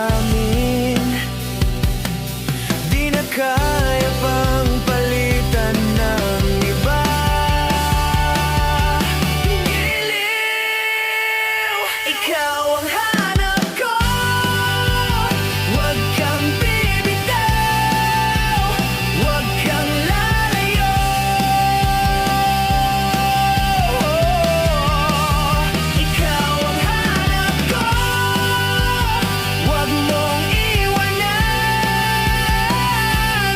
amin. Di na kaya pang palitan ng iba. Giliw, ikaw ang hanap ko. Huwag kang bibitaw, huwag kang lalayo. Ikaw ang hanap ko. Huwag mong iwanan,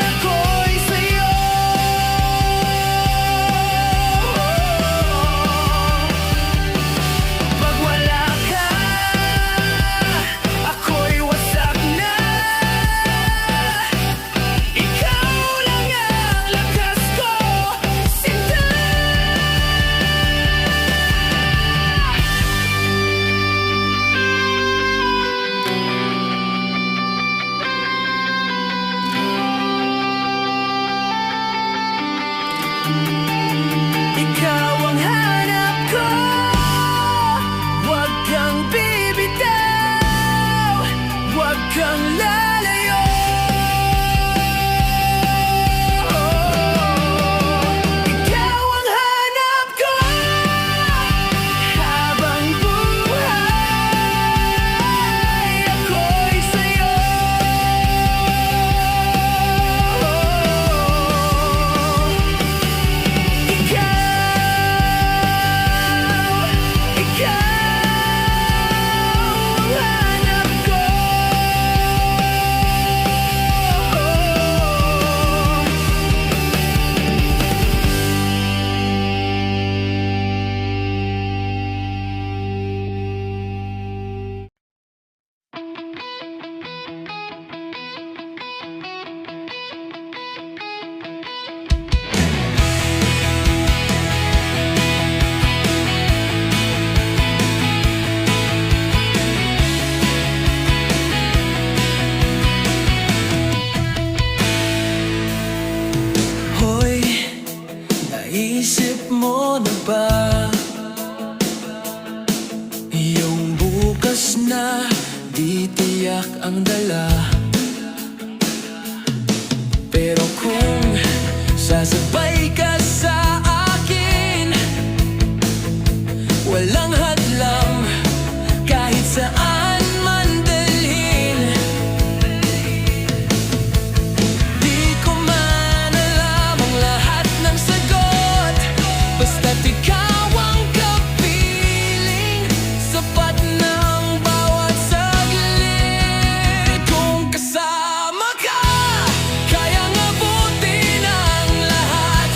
ako'y sa'yo. Pag wala ka, ako'y wasak na. Ikaw lang ang lakas ko, sinta. Ikaw ang hanap ko. Huwag kang bibitaw, huwag kang lalayo. Ikaw ang hanap ko. Habang buhay, ako'y sa'yo. Ikaw ang hanap ko. Hoy, naisip mo na ba yung bukas na di tiyak ang dala? Pero kung sasabay ka sa akin, walang hadlang kahit saan man dalhin. Di ko man alam ang lahat ng sagot, basta't ikaw ang kapiling. Sapat na ang bawat saglit. Kung kasama ka, kayang abutin ang lahat.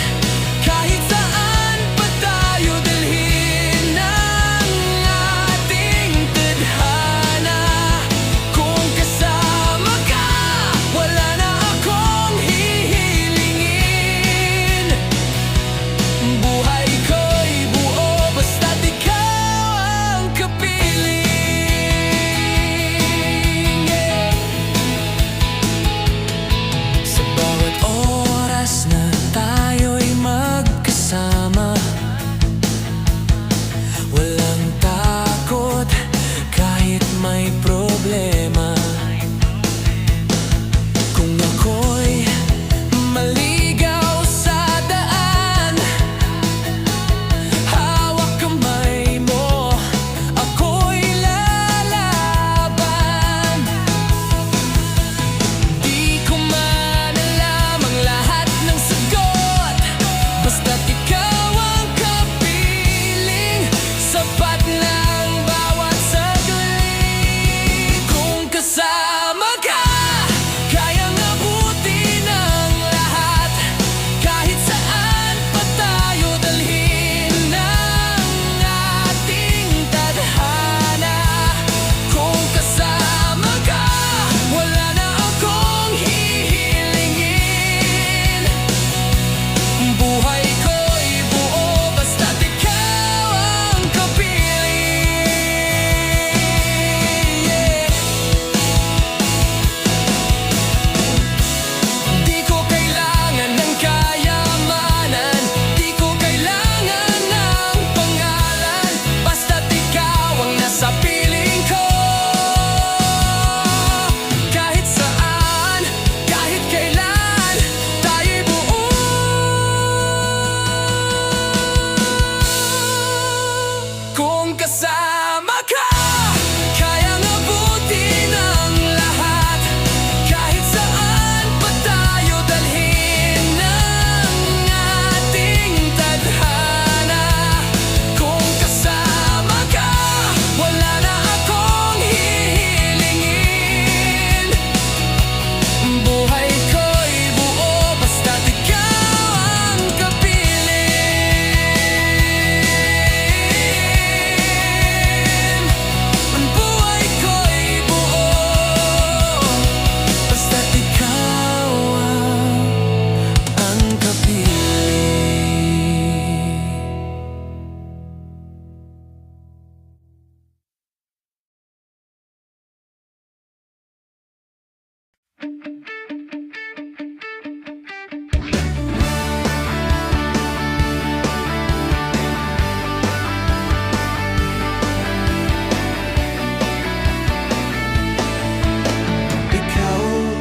Ikaw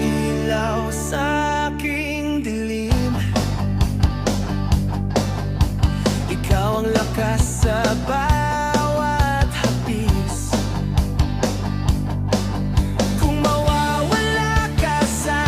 ilaw sa aking dilim, ikaw ang lakas sa bawat hapis. Kung mawawala ka sa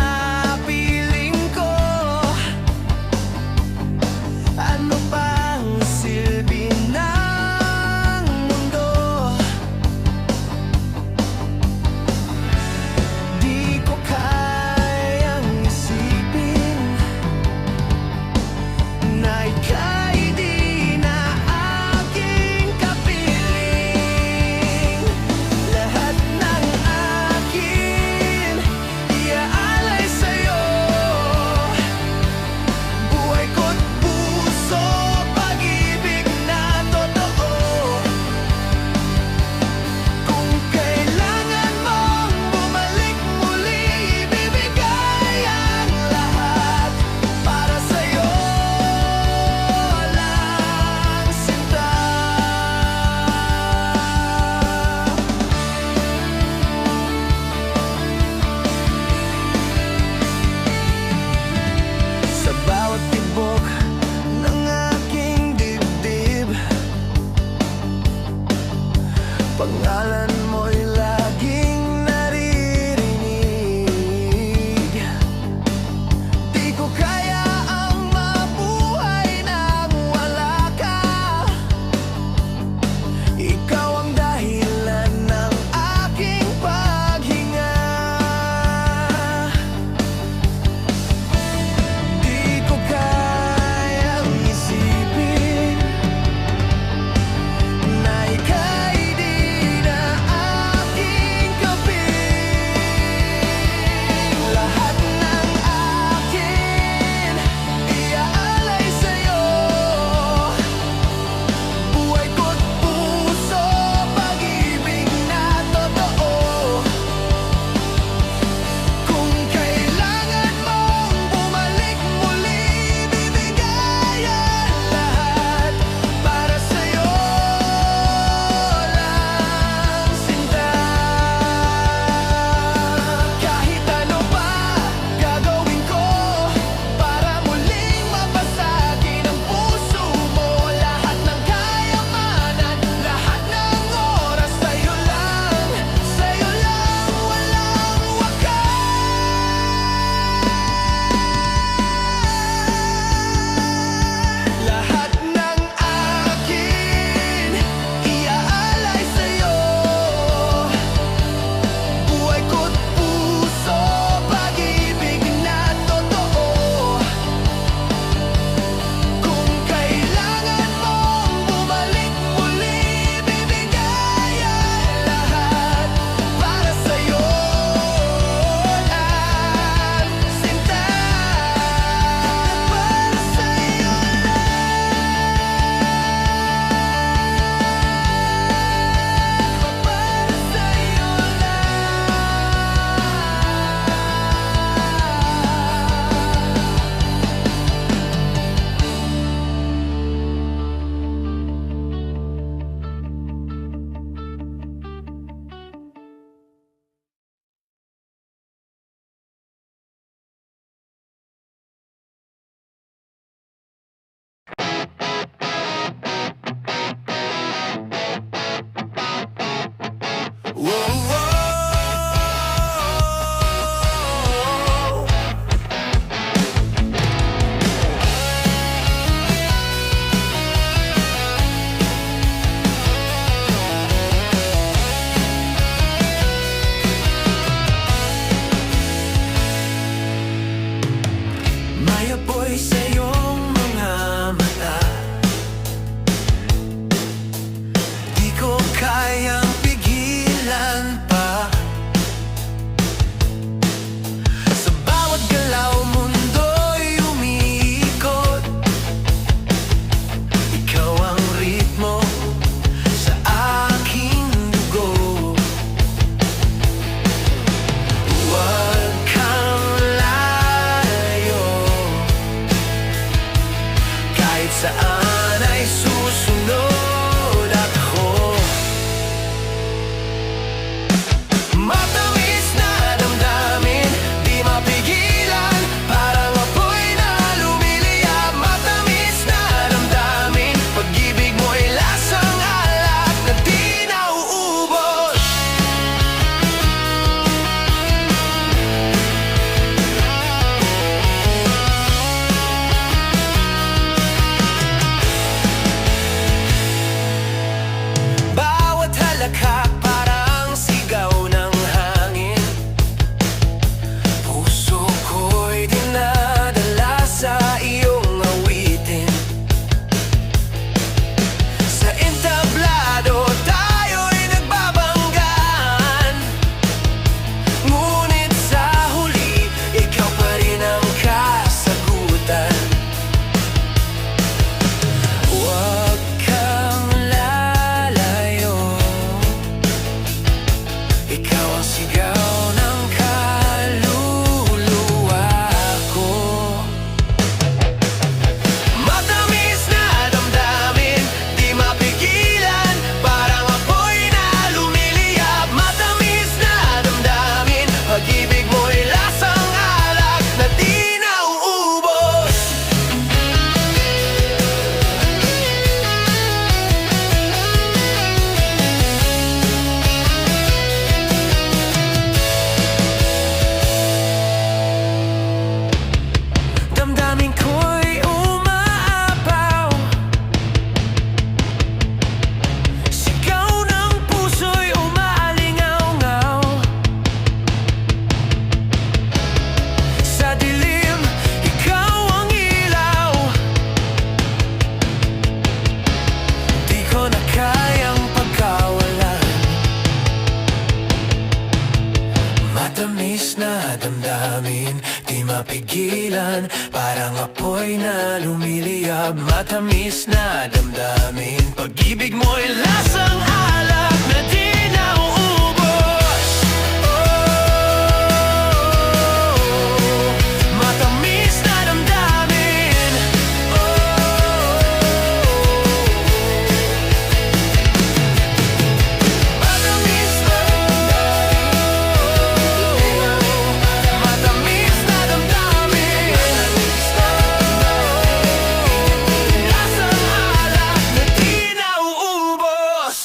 Matamis na damdamin, di mapigilan, parang apoy na lumiliyab. Matamis na damdamin, pag-ibig mo'y lasang alak na di nauubos. Matamis na damdamin, matamis na matamis na damdamin, lasang alak na di nauubos.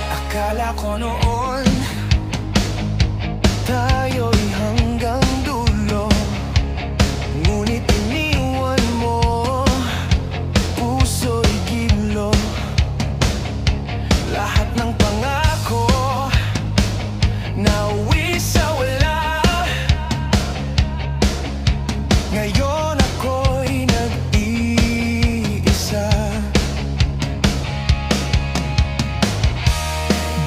Akala ko noon tayo'y hanggang dulo, ngunit iniwan mo, puso'y gilo. Lahat ng pangako nauwi sa wala. Ngayon ako'y nag-iisa.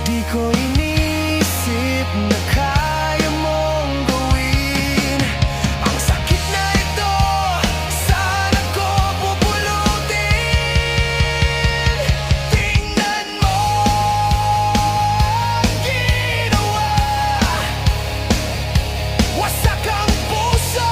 Di ko inisip na kaya mong gawin ang sakit na ito. Sana ko pupulutin. Tingnan mo ang ginawa. Wasak ang puso,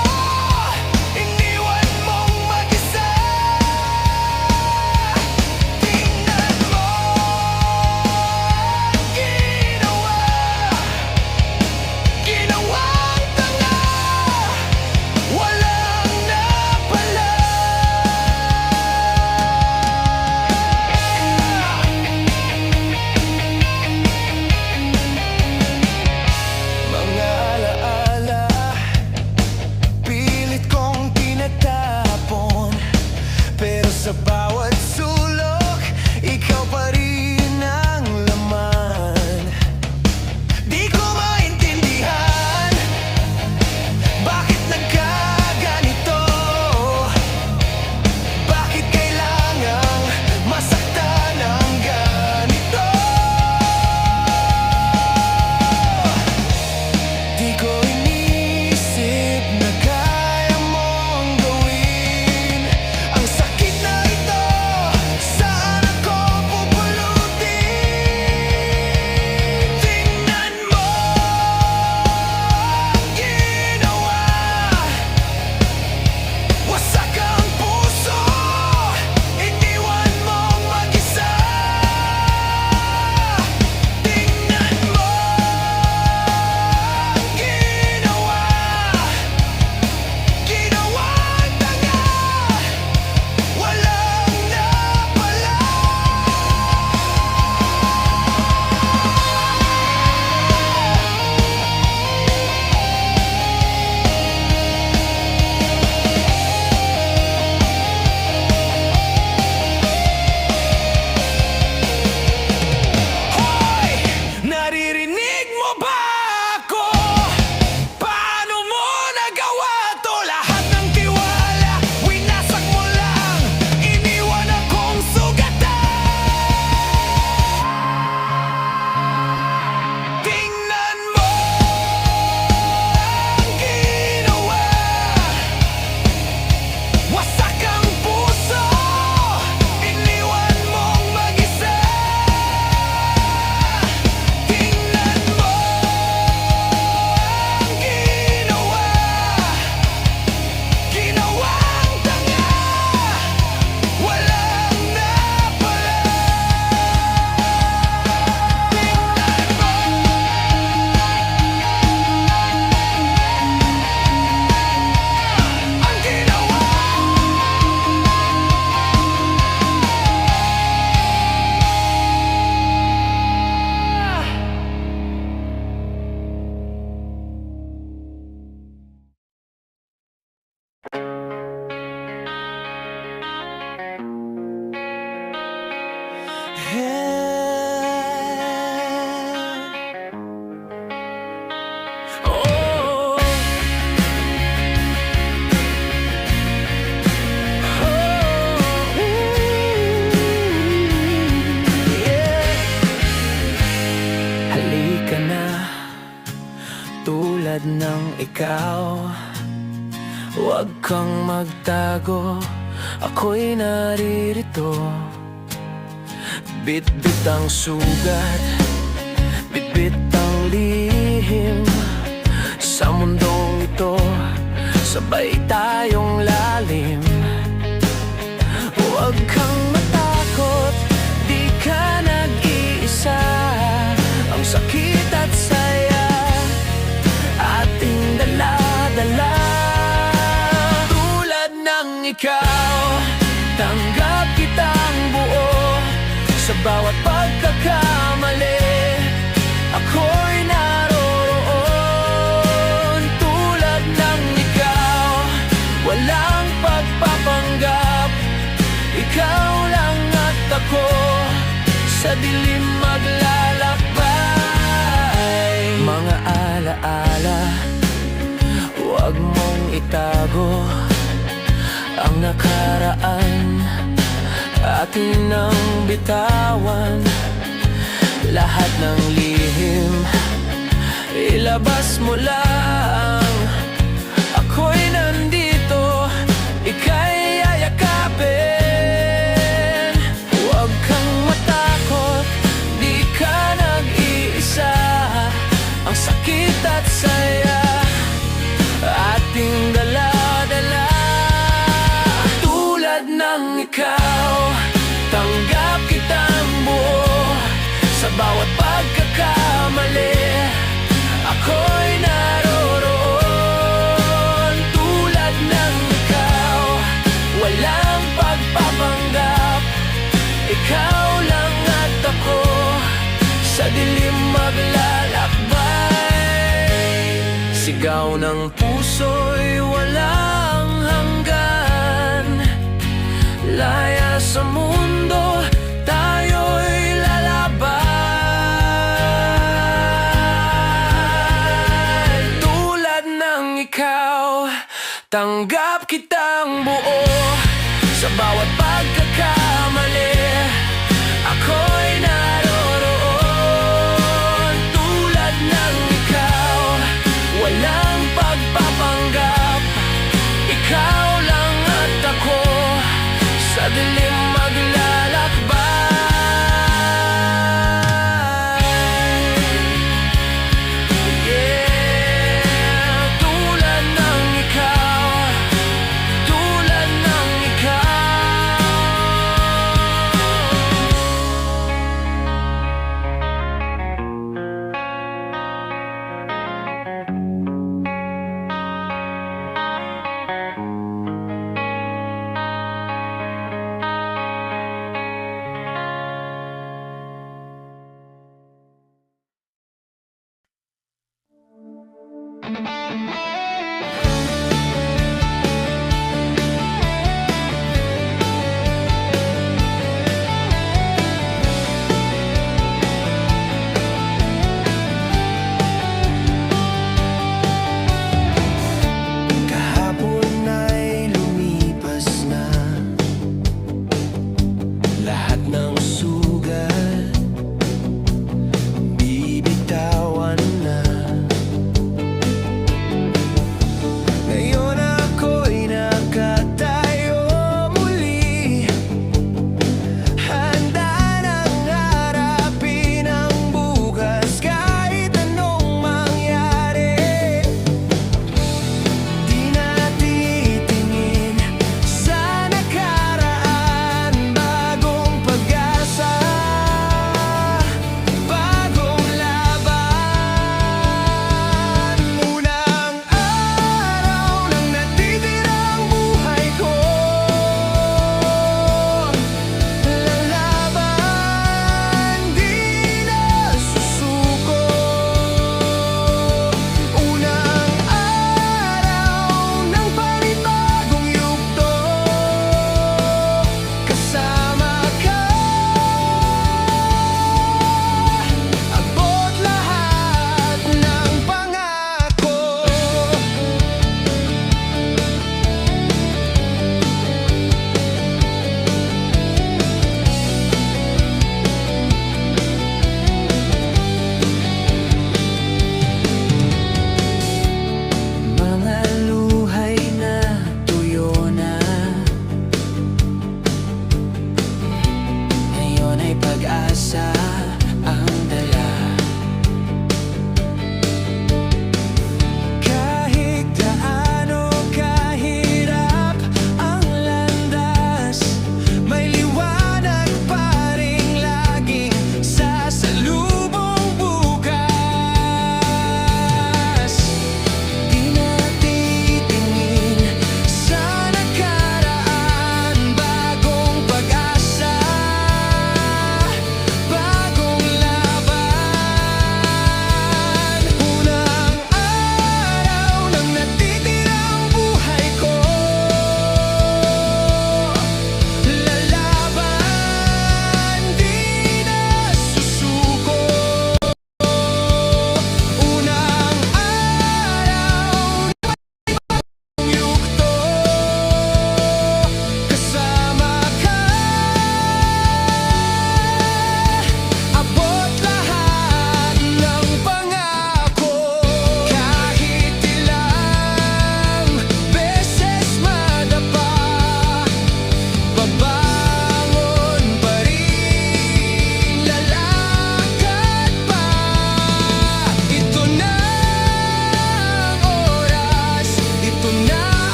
Huwag kang magtago, ako'y naririto. Bitbit ang sugat, bitbit ang lihim. Sa mundong ito, sabay tayong lalim. Huwag kang matakot, di ka nag-iisa. Ang sakit at saya, ating dala-dala. Tulad ng ikaw, tanggap kitang buo. Sa bawat pagkakamali, ako'y naroroon. Tulad ng ikaw, walang pagpapanggap. Ikaw lang at ako, sa dilim maglalakbay. Mga alaala, huwag mong itago. Ang nakaraan, atin ang bitawan. Lahat ng lihim, ilabas mo lang. Ako'y nandito, ika'y yayakapin. Huwag kang matakot, di ka nag-iisa. Ang sakit at saya, ating dala-dala. Tulad ng ikaw, tanggap kitang buo. Sa bawat pagkakamali, ako'y naroroon. Tulad ng ikaw, walang pagpapanggap. Ikaw lang at ako, sa dilim maglalakbay. Sigaw ng puso'y walang hanggan. Laya sa mundo, tayo'y lalaban. Tulad ng ikaw, tanggap kitang buo. Sa bawat pagkakamali, ako'y naroroon. Tulad ng ikaw, walang pagpapanggap. Ikaw lang at ako, sa dilim maglalakbay. Yeah, tulad ng ikaw, tulad ng ikaw.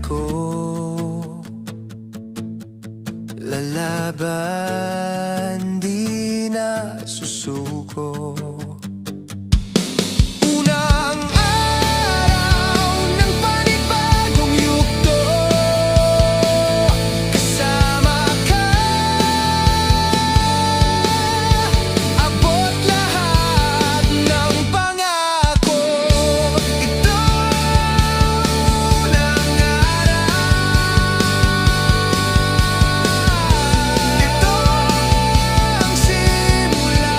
ko, lalaban, di na susuko. Unang araw ng panibagong yugto, kasama ka, abot lahat ng pangako. Ito unang araw, ito ang simula.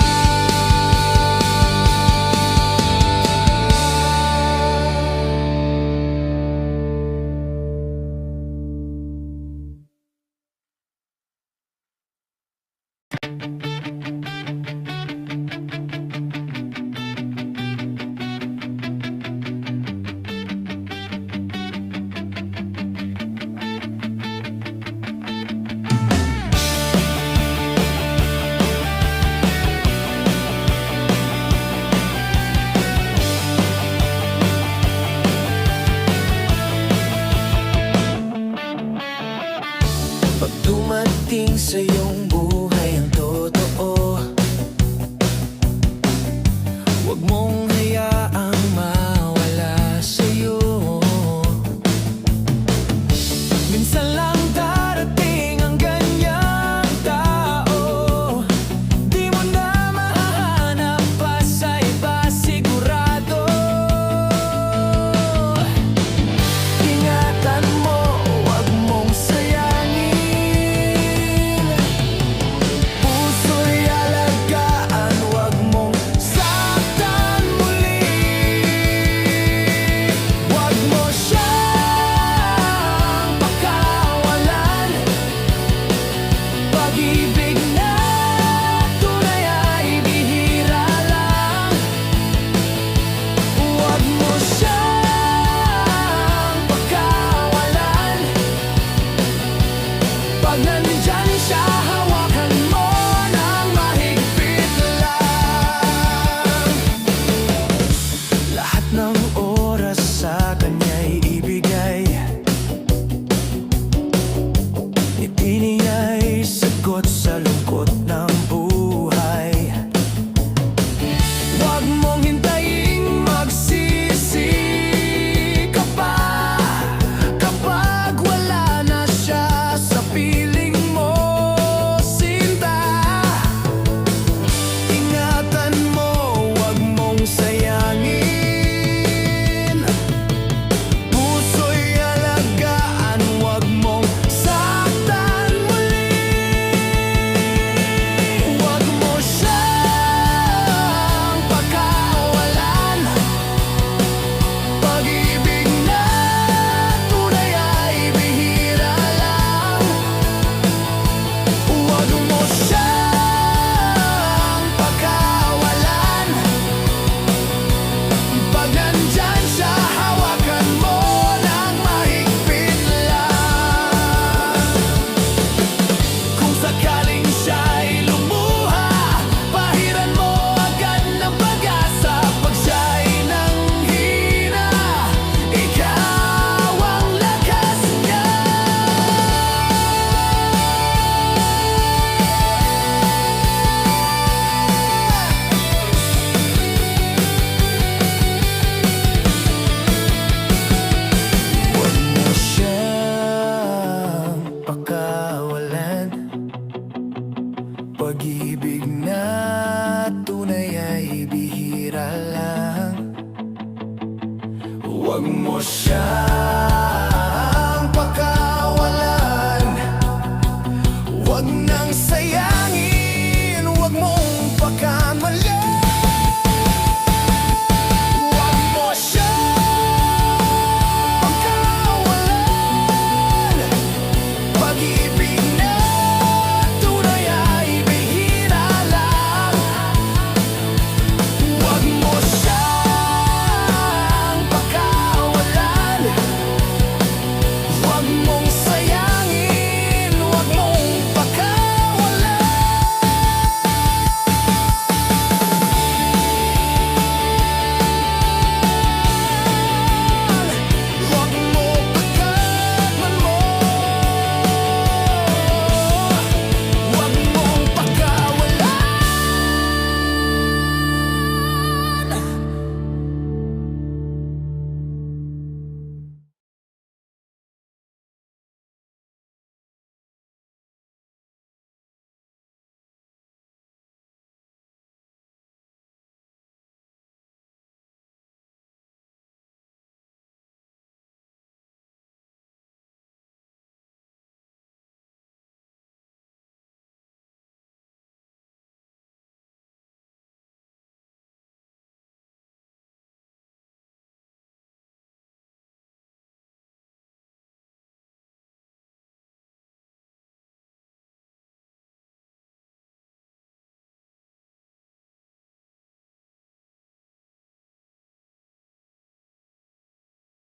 Pag dumating sa'yo